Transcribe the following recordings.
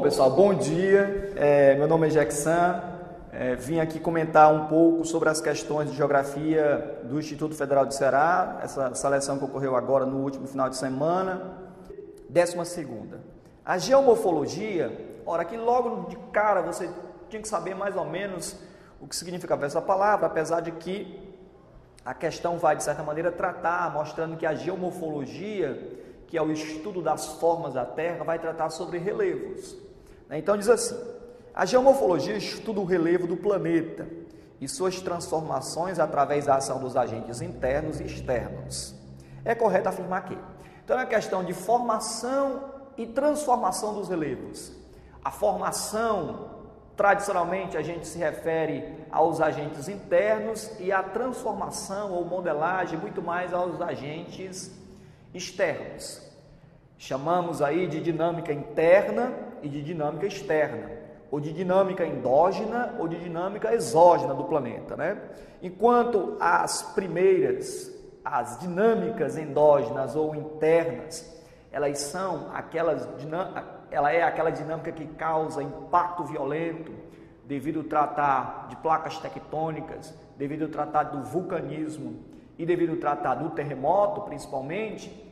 pessoal, bom dia. Meu nome é Jackson. Vim aqui comentar um pouco sobre as questões de geografia do Instituto Federal do Ceará, essa seleção que ocorreu agora no último final de semana. 12ª. A geomorfologia, ora, aqui logo de cara você tinha que saber mais ou menos o que significava essa palavra, apesar de que a questão vai, de certa maneira, tratar, mostrando que a geomorfologia, que é o estudo das formas da Terra, vai tratar sobre relevos. Então diz assim: a geomorfologia estuda o relevo do planeta e suas transformações através da ação dos agentes internos e externos. É correto afirmar que, então, é a questão de formação e transformação dos relevos. A formação, tradicionalmente, a gente se refere aos agentes internos, e a transformação ou modelagem muito mais aos agentes externos. Chamamos aí de dinâmica interna e de dinâmica externa, ou de dinâmica endógena ou de dinâmica exógena do planeta, né? Enquanto as primeiras, as dinâmicas endógenas ou internas, ela é aquela dinâmica que causa impacto violento devido a tratar de placas tectônicas, devido a tratar do vulcanismo e devido a tratar do terremoto, principalmente.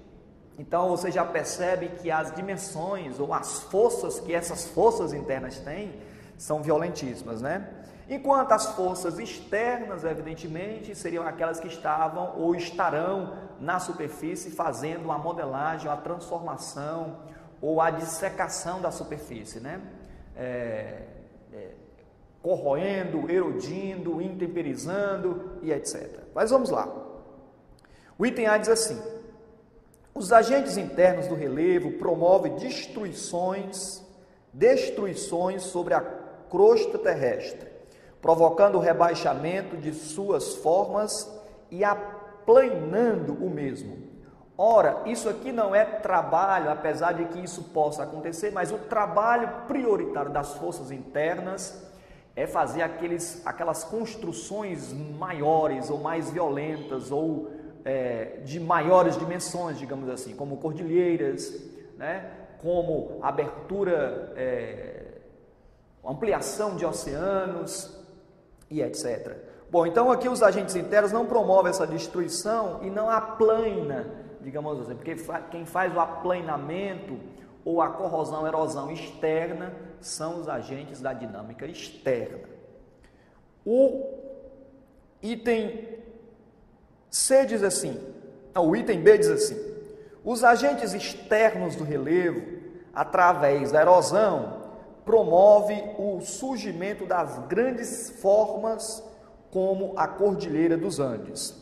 Então você já percebe que as dimensões ou as forças que essas forças internas têm são violentíssimas, né? Enquanto as forças externas, evidentemente, seriam aquelas que estavam ou estarão na superfície fazendo a modelagem, a transformação ou a dissecação da superfície, né? Corroendo, erodindo, intemperizando e etc. Mas vamos lá. O item A diz assim: os agentes internos do relevo promovem destruições sobre a crosta terrestre, provocando o rebaixamento de suas formas e aplanando o mesmo. Ora, isso aqui não é trabalho, apesar de que isso possa acontecer, mas o trabalho prioritário das forças internas é fazer aquelas construções maiores ou mais violentas ou de maiores dimensões, digamos assim, como cordilheiras, né? Como abertura, ampliação de oceanos e etc. Bom, então aqui os agentes internos não promovem essa destruição e não aplana, digamos assim, porque quem faz o aplanamento ou a corrosão, erosão externa são os agentes da dinâmica externa. O item C diz assim, o item B diz assim: os agentes externos do relevo, através da erosão, promove o surgimento das grandes formas como a Cordilheira dos Andes.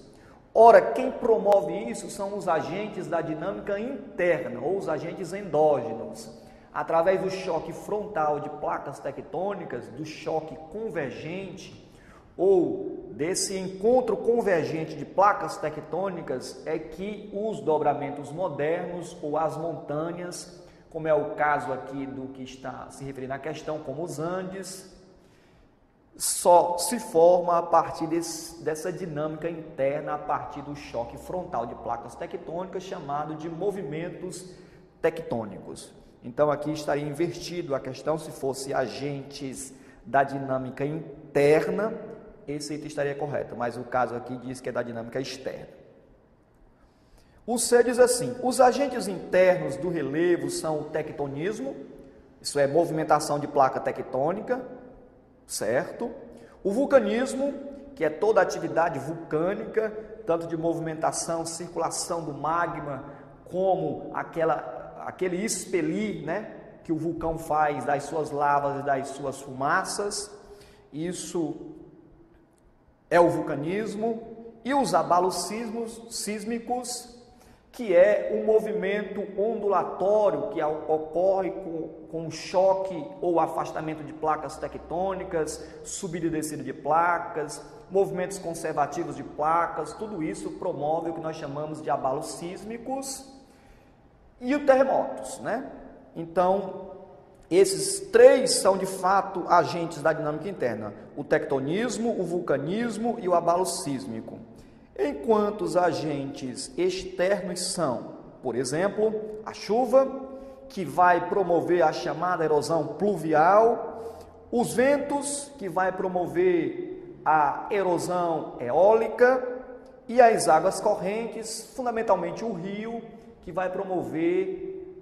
Ora, quem promove isso são os agentes da dinâmica interna, ou os agentes endógenos, através do choque frontal de placas tectônicas, do choque convergente, ou desse encontro convergente de placas tectônicas, é que os dobramentos modernos ou as montanhas, como é o caso aqui do que está se referindo à questão, como os Andes, só se forma a partir dessa dinâmica interna, a partir do choque frontal de placas tectônicas, chamado de movimentos tectônicos. Então aqui estaria invertido a questão: se fosse agentes da dinâmica interna, esse item estaria correto, mas o caso aqui diz que é da dinâmica externa. O C diz assim: os agentes internos do relevo são o tectonismo, isso é movimentação de placa tectônica, certo? O vulcanismo, que é toda a atividade vulcânica, tanto de movimentação, circulação do magma, como aquele expelir, né, que o vulcão faz das suas lavas e das suas fumaças. Isso é o vulcanismo. E os abalos sísmicos, que é um movimento ondulatório que ocorre com choque ou afastamento de placas tectônicas, subida e descida de placas, movimentos conservativos de placas. Tudo isso promove o que nós chamamos de abalos sísmicos e os terremotos, né? Então, esses três são de fato agentes da dinâmica interna: o tectonismo, o vulcanismo e o abalo sísmico. Enquanto os agentes externos são, por exemplo, a chuva, que vai promover a chamada erosão pluvial, os ventos, que vai promover a erosão eólica, e as águas correntes, fundamentalmente o rio, que vai promover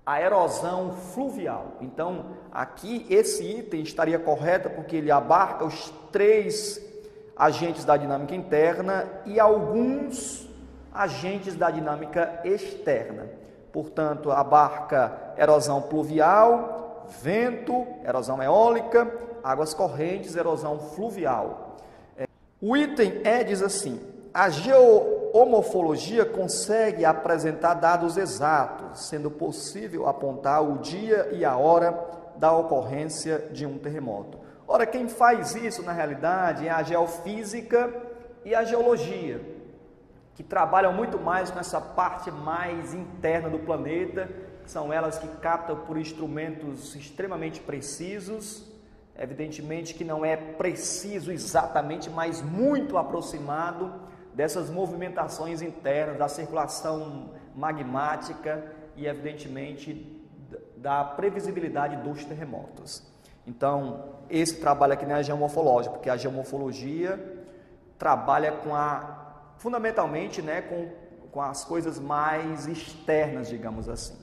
a erosão fluvial. Então, aqui esse item estaria correto porque ele abarca os 3 agentes da dinâmica interna e alguns agentes da dinâmica externa. Portanto, abarca erosão pluvial, vento, erosão eólica, águas correntes, erosão fluvial. O item E diz assim: a geomorfologia consegue apresentar dados exatos, sendo possível apontar o dia e a hora da ocorrência de um terremoto. Ora, quem faz isso, na realidade, é a geofísica e a geologia, que trabalham muito mais com essa parte mais interna do planeta, que são elas que captam por instrumentos extremamente precisos. Evidentemente que não é preciso exatamente, mas muito aproximado dessas movimentações internas, da circulação magmática e, evidentemente, da previsibilidade dos terremotos. Então, esse trabalho aqui não é geomorfológico, porque a geomorfologia trabalha fundamentalmente, com as coisas mais externas, digamos assim.